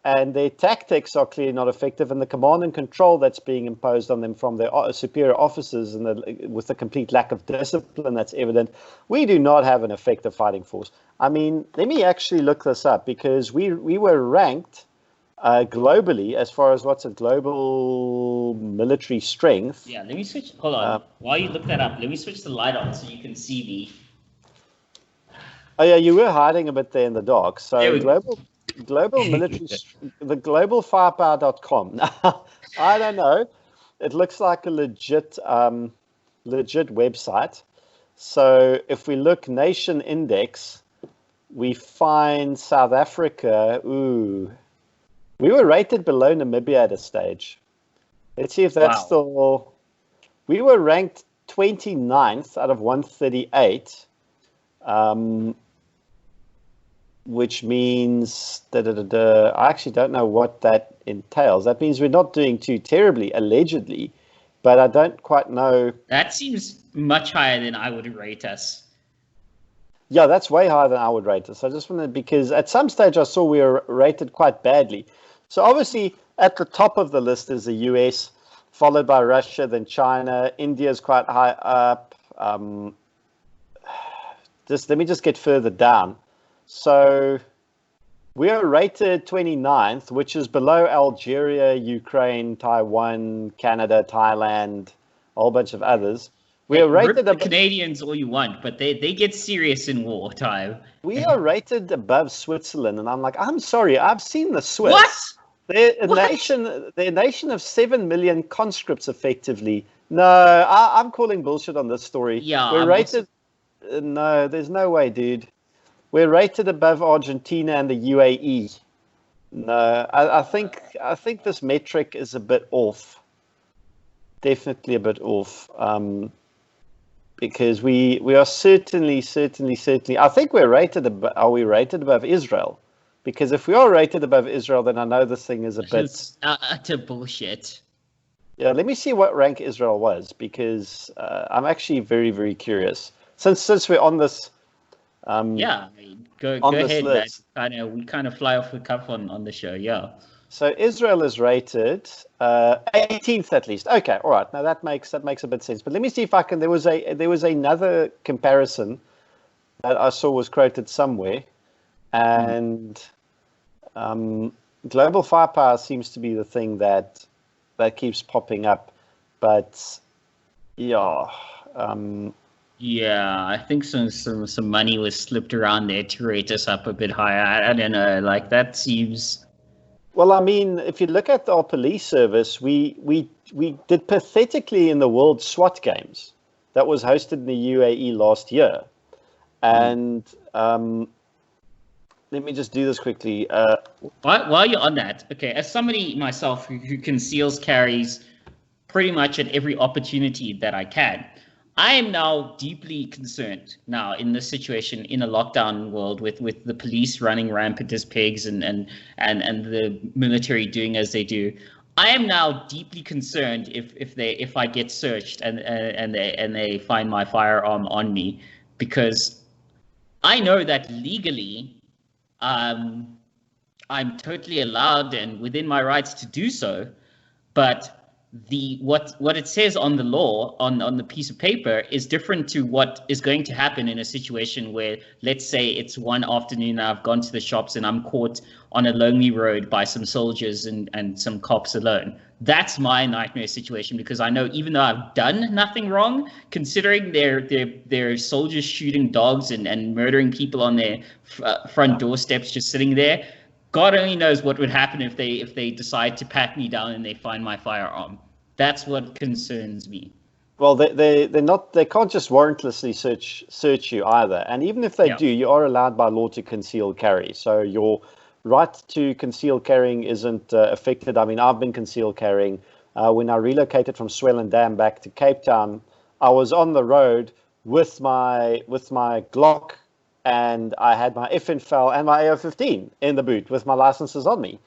And their tactics are clearly not effective, and the command and control that's being imposed on them from their superior officers, and with the complete lack of discipline that's evident, we do not have an effective fighting force. I mean, let me actually look this up, because we were ranked globally as far as what's a global military strength. Yeah, let me switch. Hold on. While you look that up, let me switch the light on so you can see me. Oh yeah, you were hiding a bit there in the dark. So global military, the globalfirepower.com. I don't know. It looks like a legit website. So if we look nation index, we find South Africa. Ooh, we were rated below Namibia at a stage. Let's see if that's still. We were ranked 29th out of 138. Which means I actually don't know what that entails. That means we're not doing too terribly, allegedly, but I don't quite know. That seems much higher than I would rate us. Yeah, that's way higher than I would rate us. I just wanted, because at some stage I saw we were rated quite badly. So obviously at the top of the list is the US, followed by Russia, then China. India's quite high up. Let me just get further down. So we are rated 29th, which is below Algeria, Ukraine, Taiwan, Canada, Thailand, a whole bunch of others. We are rated the Canadians all you want, but they get serious in wartime. We are rated above Switzerland, and I'm like, I'm sorry, I've seen the Swiss. What? They're a nation of 7 million conscripts, effectively. No, I'm calling bullshit on this story. Yeah, we're rated. No, there's no way, dude. We're rated above Argentina and the UAE. No, I think this metric is a bit off. Definitely a bit off. Because we are certainly. I think we're rated. Are we rated above Israel? Because if we are rated above Israel, then I know this thing is a bit utter bullshit. Yeah, let me see what rank Israel was, because I'm actually very, very curious. Since we're on this. Yeah, I mean, go ahead. We kind of fly off the cuff on the show. Yeah. So Israel is rated 18th at least. Okay, all right. Now that makes a bit of sense. But let me see if I can. There was another comparison that I saw was quoted somewhere, and global firepower seems to be the thing that keeps popping up. But yeah. Yeah, I think some money was slipped around there to rate us up a bit higher. I don't know, like that seems. Well, I mean, if you look at our police service, we did pathetically in the World SWAT Games that was hosted in the UAE last year, and let me just do this quickly. While you're on that, okay, as somebody myself who conceals carries pretty much at every opportunity that I can. I am now deeply concerned now in this situation in a lockdown world with the police running rampant as pigs and the military doing as they do. I am now deeply concerned if I get searched and they find my firearm on me, because I know that legally I'm totally allowed and within my rights to do so, but what it says on the law on the piece of paper is different to what is going to happen in a situation where, let's say it's one afternoon I've gone to the shops and I'm caught on a lonely road by some soldiers and some cops alone. That's my nightmare situation, because I know even though I've done nothing wrong, considering they're soldiers shooting dogs and murdering people on their front doorsteps just sitting there, God only knows what would happen if they decide to pat me down and they find my firearm. That's what concerns me. Well, they can't just warrantlessly search you either. And even if they do, you are allowed by law to conceal carry. So your right to conceal carrying isn't affected. I mean, I've been concealed carrying. When I relocated from Swellendam back to Cape Town, I was on the road with my Glock, and I had my FNFL and my AR-15 in the boot with my licenses on me.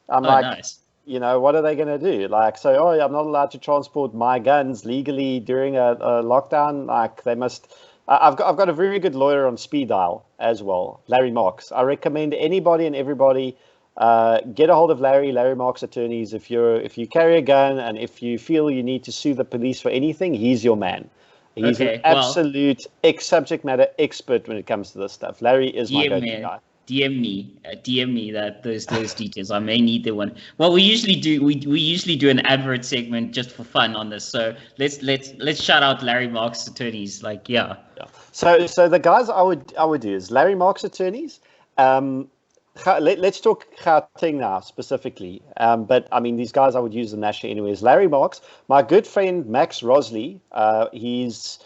I'm nice. You know, what are they going to do? Like, say, I'm not allowed to transport my guns legally during a lockdown. Like, they must I've got a very good lawyer on speed dial as well, Larry Marks. I recommend anybody and everybody get a hold of Larry Marks Attorneys. If you carry a gun and if you feel you need to sue the police for anything, he's your man. He's an absolute subject matter expert when it comes to this stuff. Larry is my go-to guy. DM me those details. I may need the one. Well, we usually do an advert segment just for fun on this. So let's shout out Larry Marks Attorneys. Like, yeah. So the guys I would do is Larry Marks Attorneys. Let's talk Gauteng now specifically. But I mean, these guys I would use in National anyways. Larry Marks, my good friend Max Rosley. He's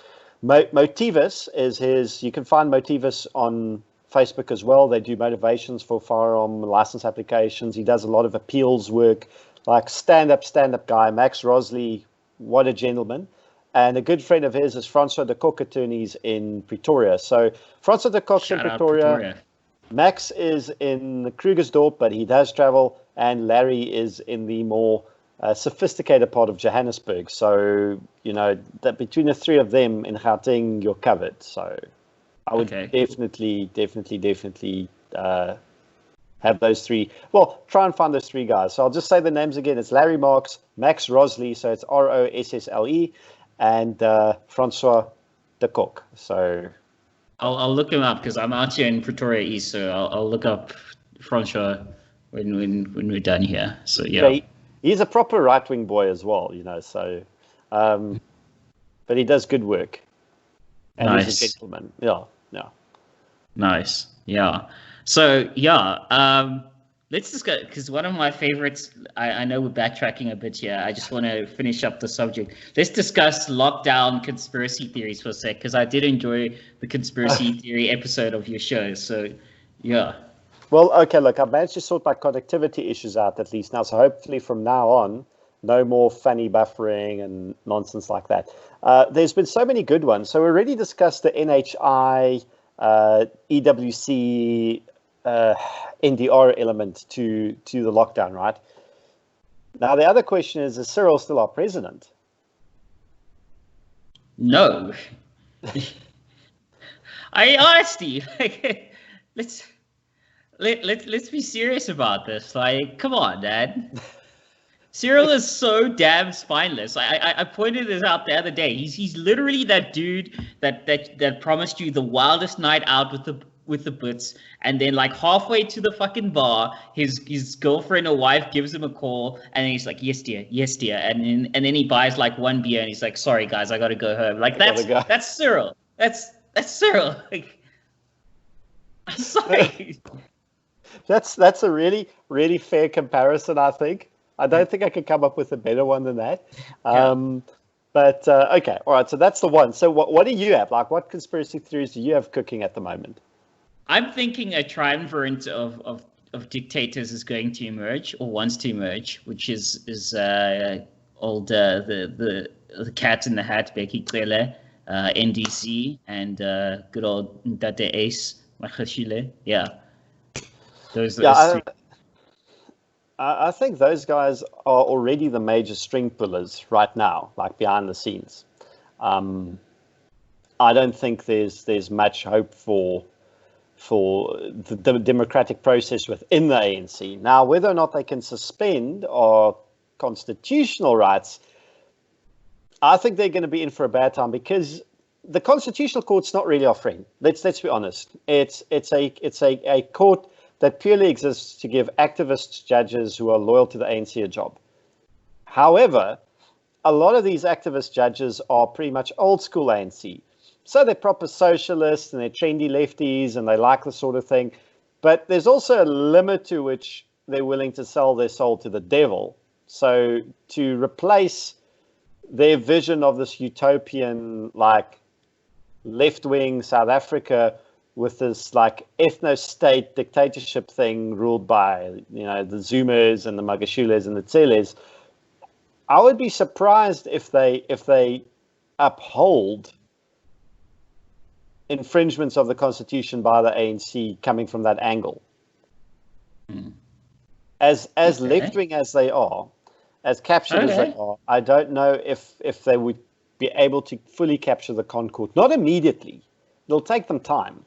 Motivus is his. You can find Motivus on Facebook as well. They do motivations for firearm license applications. He does a lot of appeals work, like stand-up guy. Max Rosley, what a gentleman. And a good friend of his is Francois de Kock Attorneys in Pretoria. So Francois de Kock's in Pretoria. Max is in Krugersdorp, but he does travel. And Larry is in the more sophisticated part of Johannesburg. So, that between the three of them in Gauteng, you're covered. So I would definitely have those three. Well, try and find those three guys. So I'll just say the names again. It's Larry Marks, Max Rosley, so it's Rossle, and Francois de Kock. So I'll look him up because I'm out here in Pretoria East, so I'll look up Francois when we're done here. So yeah, he's a proper right-wing boy as well, So, but he does good work. And nice. He's a gentleman. Yeah. Nice. Yeah. So let's discuss, because one of my favorites, I know we're backtracking a bit here. I just want to finish up the subject. Let's discuss lockdown conspiracy theories for a sec, because I did enjoy the conspiracy theory episode of your show. So, yeah. Well, okay, look, I've managed to sort my connectivity issues out at least now. So hopefully from now on, no more funny buffering and nonsense like that. There's been so many good ones. So we already discussed the NHI, EWC, NDR element to the lockdown, right? Now, the other question is Cyril still our president? No. I asked you. Let's be serious about this. Like, come on, Dad. Cyril is so damn spineless. I pointed this out the other day. He's literally that dude that promised you the wildest night out with the butts, and then like halfway to the fucking bar, his girlfriend or wife gives him a call, and then he's like, yes dear, and then he buys like one beer, and he's like, sorry guys, I gotta go home. Like that's Cyril. That's Cyril. Like, I'm sorry. That's a really, really fair comparison, I think. I don't think I could come up with a better one than that. But okay, all right. So that's the one. So what do you have? Like, what conspiracy theories do you have cooking at the moment? I'm thinking a triumvirate of dictators is going to emerge or wants to emerge, which is old the cat in the hat, Becky Cele, NDC, and good old Ndate Ace Magashile. Yeah, those three. I think those guys are already the major string pullers right now, like behind the scenes. I don't think there's much hope for the democratic process within the ANC. Now, whether or not they can suspend our constitutional rights, I think they're going to be in for a bad time, because the Constitutional Court's not really our friend. Let's be honest. It's a court that purely exists to give activist judges who are loyal to the ANC a job. However, a lot of these activist judges are pretty much old school ANC. So they're proper socialists and they're trendy lefties and they like the sort of thing. But there's also a limit to which they're willing to sell their soul to the devil. So to replace their vision of this utopian, like, left-wing South Africa with this like ethno-state dictatorship thing ruled by, the Zoomers and the Magashules and the Tseles, I would be surprised if they uphold infringements of the Constitution by the ANC coming from that angle. As left-wing as they are, as captured as they are, I don't know if they would be able to fully capture the Concord. Not immediately, It'll take them time.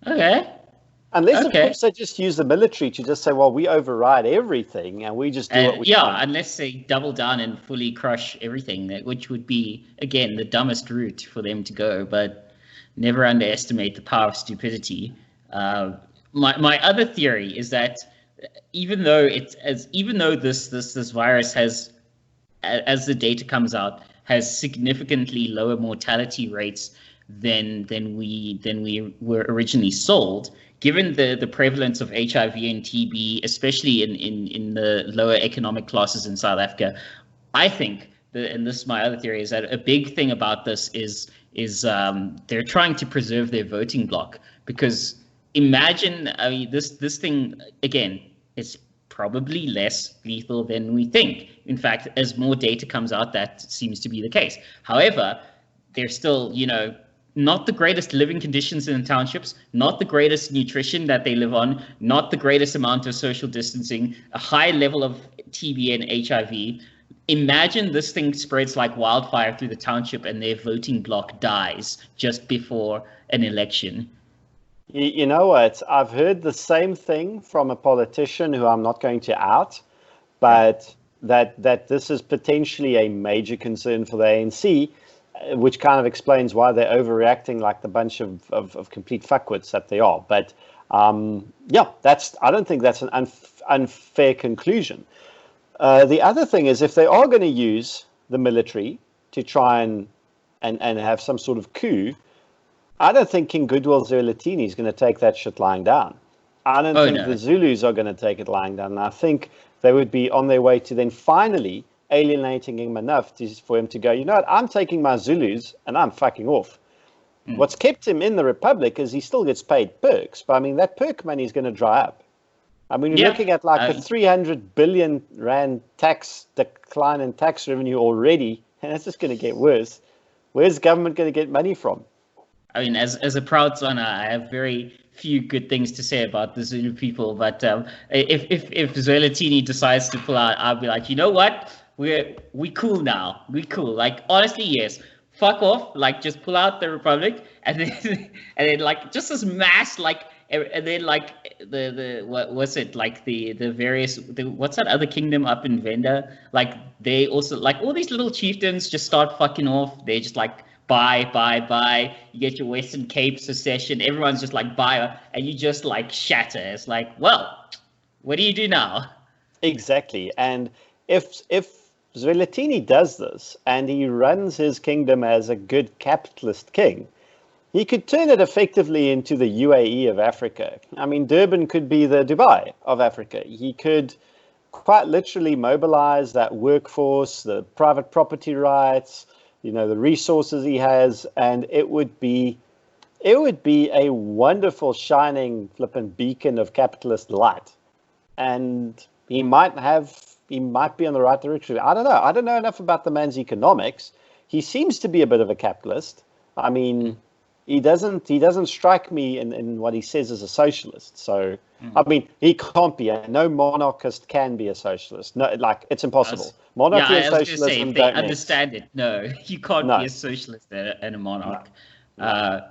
Okay. Unless, of course, they just use the military to just say, well, we override everything and we just do what we want. Unless they double down and fully crush everything, which would be, again, the dumbest route for them to go, but never underestimate the power of stupidity. My other theory is that even though this virus has, as the data comes out, has significantly lower mortality rates than we were originally sold, given the prevalence of HIV and TB, especially in the lower economic classes in South Africa, I think, and this is my other theory, is that a big thing about this is they're trying to preserve their voting bloc. Because imagine, I mean, this thing, again, is probably less lethal than we think. In fact, as more data comes out, that seems to be the case. However, they're still, not the greatest living conditions in the townships, not the greatest nutrition that they live on, not the greatest amount of social distancing, a high level of TB and HIV. Imagine this thing spreads like wildfire through the township and their voting bloc dies just before an election. You know what? I've heard the same thing from a politician who I'm not going to out, but that this is potentially a major concern for the ANC, which kind of explains why they're overreacting like the bunch of complete fuckwits that they are. But I don't think that's an unfair conclusion. The other thing is, if they are going to use the military to try and have some sort of coup, I don't think King Goodwill Zwelithini is going to take that shit lying down. I don't think the Zulus are going to take it lying down. And I think they would be on their way to then finally alienating him enough for him to go, you know what, I'm taking my Zulus and I'm fucking off. What's kept him in the Republic is he still gets paid perks, but I mean, that perk money is going to dry up. I mean, we're looking at like a 300 billion rand decline in tax revenue already, and it's just going to get worse. Where's government going to get money from? I mean, as a proud son, I have very few good things to say about the Zulu people, but if Zwelithini decides to pull out, I'll be like, you know what? We cool now. We cool. Like, honestly, yes. Fuck off. Like, just pull out the Republic, and then like just this mass like, and then like the what was it like the various what's that other kingdom up in Venda? Like they also like all these little chieftains just start fucking off. They just like bye. You get your Western Cape secession. Everyone's just like bye, and you just like shatter. It's like, well, what do you do now? Exactly. And if Zwelithini does this and he runs his kingdom as a good capitalist king, he could turn it effectively into the UAE of Africa. I mean, Durban could be the Dubai of Africa. He could quite literally mobilize that workforce, the private property rights, the resources he has, and it would be a wonderful shining flippin' beacon of capitalist light. And he might be on the right direction. I don't know. I don't know enough about the man's economics. He seems to be a bit of a capitalist. I mean, he doesn't strike me in what he says as a socialist. So, I mean, he can't be. No monarchist can be a socialist. No, like, it's impossible. Monarchy and socialism don't understand it. No, you can't be a socialist and a monarch. No.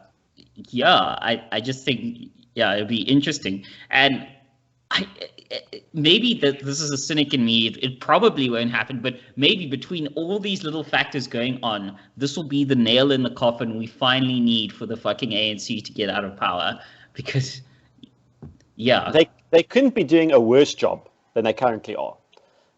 I just think, it'd be interesting. And maybe this is a cynic in me. It probably won't happen, but maybe between all these little factors going on, this will be the nail in the coffin we finally need for the fucking ANC to get out of power. Because, they couldn't be doing a worse job than they currently are.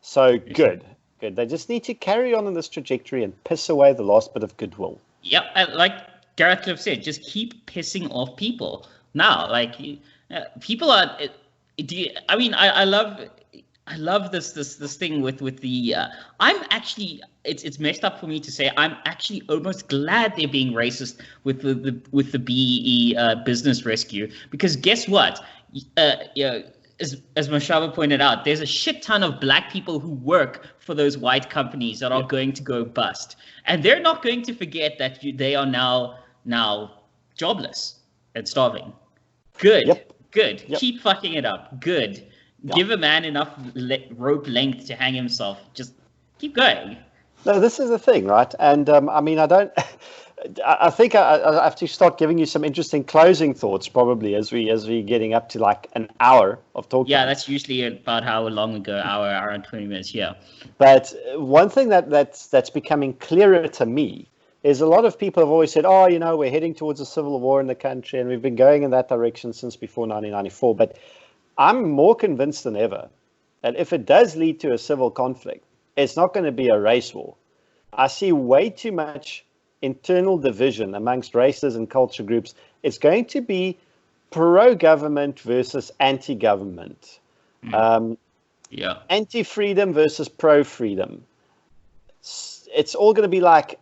So good. They just need to carry on in this trajectory and piss away the last bit of goodwill. Yep, like Gareth Cliff said, just keep pissing off people. Now, like people are. I mean, I love this thing with the. I'm actually. It's messed up for me to say. I'm actually almost glad they're being racist with the BEE business rescue, because guess what? As Mashaba pointed out, there's a shit ton of black people who work for those white companies that are going to go bust, and they're not going to forget that they are now jobless and starving. Good. Good. Yep. Keep fucking it up. Good. Yep. Give a man enough rope length to hang himself. Just keep going. No, this is the thing, right? And I mean, I think I have to start giving you some interesting closing thoughts, probably as we're getting up to like an hour of talking. Yeah, that's usually about how long we go, hour and 20 minutes. Yeah. But one thing that's becoming clearer to me is a lot of people have always said, oh, we're heading towards a civil war in the country, and we've been going in that direction since before 1994. But I'm more convinced than ever that if it does lead to a civil conflict, it's not going to be a race war. I see way too much internal division amongst races and culture groups. It's going to be pro-government versus anti-government. Anti-freedom versus pro-freedom. It's all going to be like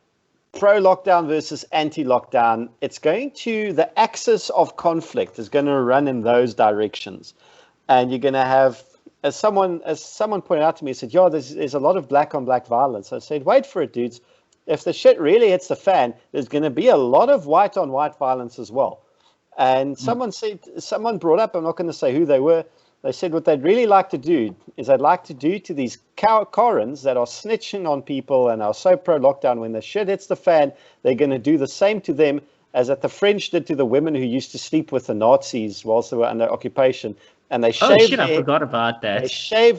pro-lockdown versus anti-lockdown. The axis of conflict is going to run in those directions. And you're going to have, as someone pointed out to me, said, there's a lot of black on black violence. I said, wait for it, dudes. If the shit really hits the fan, there's going to be a lot of white on white violence as well. And someone brought up, I'm not going to say who they were, they said what they'd really like to do is they'd like to do to these Karens that are snitching on people and are so pro-lockdown, when the shit hits the fan, they're going to do the same to them as that the French did to the women who used to sleep with the Nazis whilst they were under occupation. And they shave I forgot about that.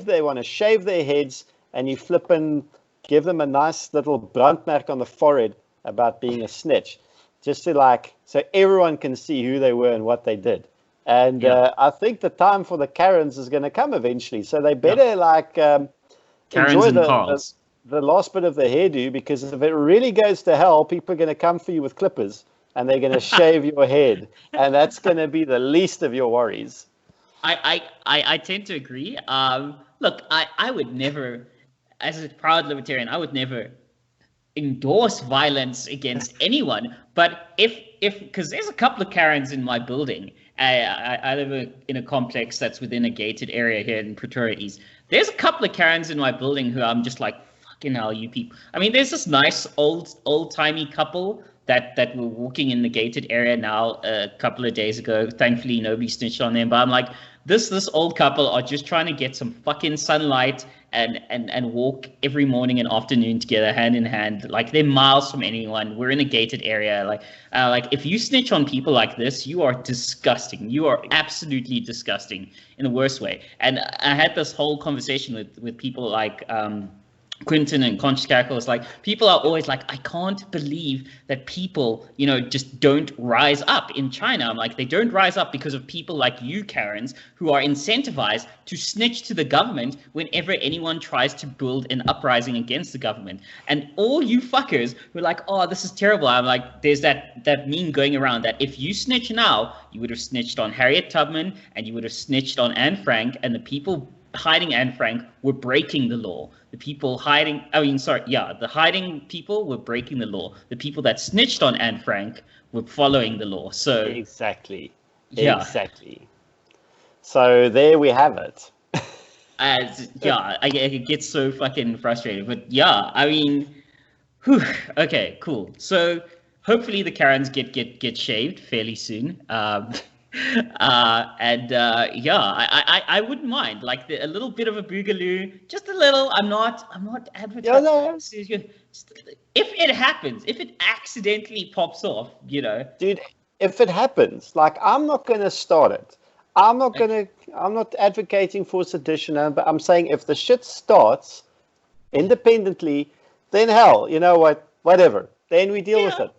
They want to shave their heads, and you give them a nice little brandmerk on the forehead about being a snitch, just to so everyone can see who they were and what they did. And I think the time for the Karens is going to come eventually. So they better enjoy the last bit of the hairdo, because if it really goes to hell, people are going to come for you with clippers and they're going to shave your head. And that's going to be the least of your worries. I tend to agree. Look, I would never, as a proud libertarian, I would never endorse violence against anyone. But because there's a couple of Karens in my building. I live in a complex that's within a gated area here in Pretoria East. There's a couple of Karens in my building who I'm just like, fucking hell, you people. I mean, there's this nice old-timey couple that were walking in the gated area now a couple of days ago. Thankfully, nobody snitched on them. But I'm like, this old couple are just trying to get some fucking sunlight and walk every morning and afternoon together, hand in hand. Like, they're miles from anyone. We're in a gated area. Like if you snitch on people like this, you are disgusting. You are absolutely disgusting in the worst way. And I had this whole conversation with people like Quinton and Conscious Cackle. Is like, people are always like, I can't believe that people, just don't rise up in China. I'm like, they don't rise up because of people like you, Karens, who are incentivized to snitch to the government whenever anyone tries to build an uprising against the government. And all you fuckers who are like, oh, this is terrible. I'm like, there's that meme going around that if you snitch now, you would have snitched on Harriet Tubman and you would have snitched on Anne Frank, and the people hiding Anne Frank were breaking the law. The people the hiding people were breaking the law. The people that snitched on Anne Frank were following the law. So exactly. So there we have it. I get so fucking frustrated. But I mean, okay, cool. So hopefully the Karens get shaved fairly soon. I wouldn't mind a little bit of a boogaloo, just a little. I'm not advertising. No. If it happens, if it accidentally pops off, dude, if it happens, I'm not going to start it. I'm not advocating for sedition, but I'm saying if the shit starts independently, then hell, you know what, whatever. Then we deal with it.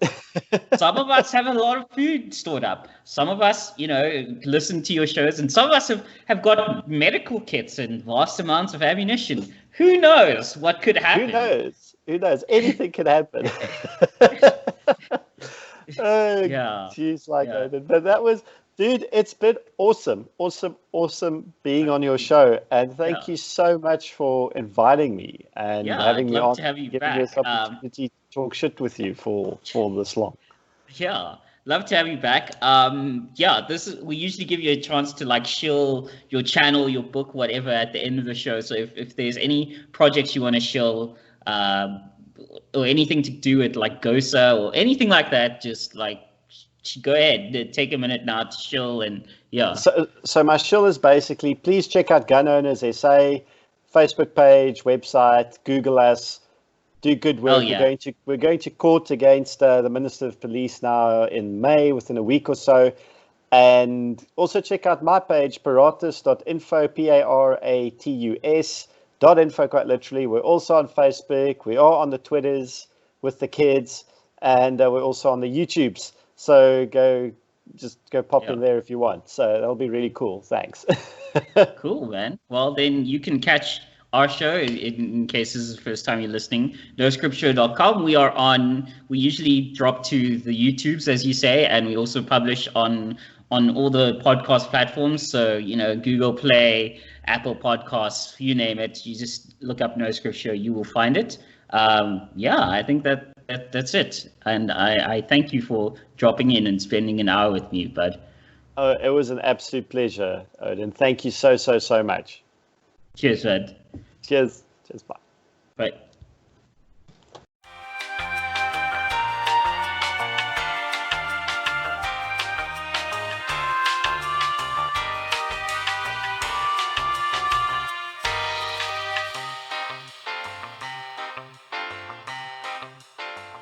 Some of us have a lot of food stored up. Some of us, listen to your shows, and some of us have got medical kits and vast amounts of ammunition. Who knows what could happen? Who knows? Anything could happen. Jeez, but that was, dude, it's been awesome being on your show, and thank you so much for inviting me and having me on, giving me this opportunity to talk shit with you for this long. Yeah, love to have you back. We usually give you a chance to shill your channel, your book, whatever at the end of the show. So if there's any projects you want to shill, or anything to do with GOSA or anything like that, just go ahead, take a minute now to shill. And so my shill is basically, please check out Gun Owners SA, Facebook page, website, Google us, do good Oh, work. yeah. We're going to court against the Minister of Police now in May, within a week or so. And also check out my page, paratus.info, paratus.info, quite literally. We're also on Facebook. We are on the Twitters with the kids, and we're also on the YouTubes. So just go pop in there if you want. So that'll be really cool. Thanks. Cool, man. Well, then you can catch our show in case this is the first time you're listening. NoScriptShow.com. We usually drop to the YouTubes, as you say, and we also publish on all the podcast platforms. So, Google Play, Apple Podcasts, you name it. You just look up No Script Show, you will find it. I think that's it. And I thank you for dropping in and spending an hour with me, bud. Oh, it was an absolute pleasure, Odin. Thank you so much. Cheers, bud. Cheers. Bye. Bye.